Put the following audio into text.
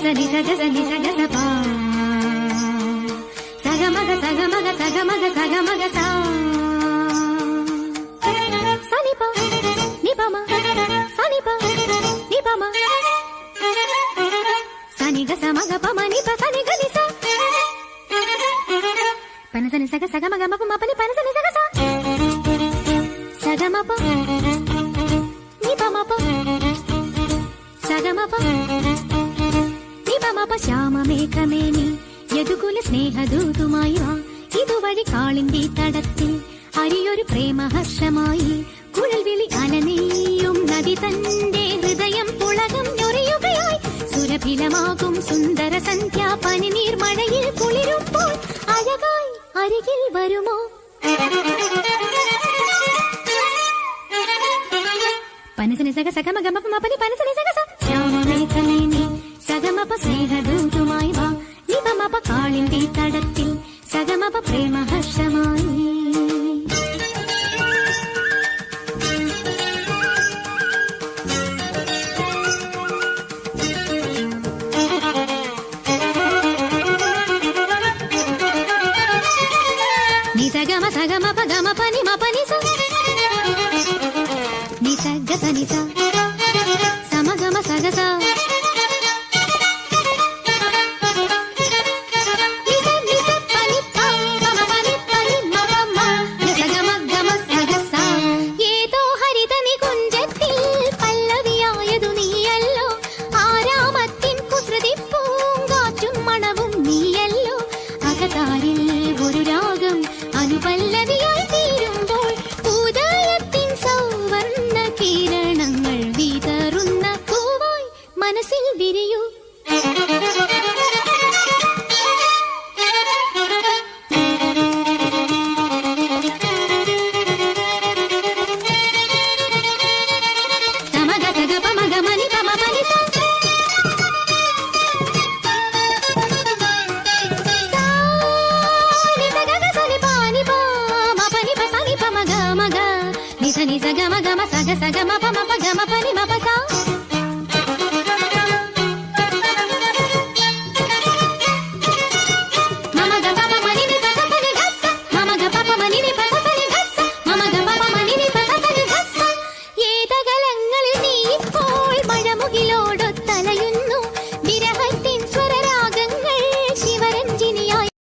సని సగ సని సగ సపా సగమగ సగమగ సగమగ సగమగ సా సనిప నిపమ సనిప నిపమ సనిగ సమగ పమ నిప సనిగ నిస పనసని సగ సగమగ మప మపని పనసని సగ సా సగమప నిపమప సగమప നിപമപ ശ്യാമമേഘമേനി യദുകുല സ്നേഹദൂതുമായി വാ ഇതുവഴി കാളിന്റെ തടത്തിൽ അരിയൊരു പ്രേമഹർഷമായി കുഴൽ വിളി അലനെയ്യും നദി തന്റെ ഹൃദയം പുളകം ഞൊറിയുകയായി സുരഭിലമാകും സുന്ദര സന്ധ്യാ പനിനീർ മഴയിൽ കുളിരുമ്പോൾ അഴകായി അരികിൽ വരുമോ പനസനി സഗ സഗമഗമപ മപനി പനസനി സഗ സ ശ്യാമമേഘമേനി സഗമപ സ്നേഹദൂതുമായി വാ നിപമപ കാളിന്റെ തടത്തിൽ സഗമപ പ്രേമഹർഷമായി നി സഗമ സഗമപ ഗമപ നിമപ നിസ നി സഗ സ നിസ സമഗമ സഗ സ ഒരു രാഗം അനുപല്ലവിയായി തീരുമ്പോൾ ഉദയത്തിൻ സൗവർണ്ണ കിരണങ്ങൾ വിതറുന്ന പൂവായി മനസ്സിൽ വിരിയൂ സമഗ സഗ പമഗ മനി പമ പനി സ ని స గమ గమ సగ సగ మప మప గమ పని మప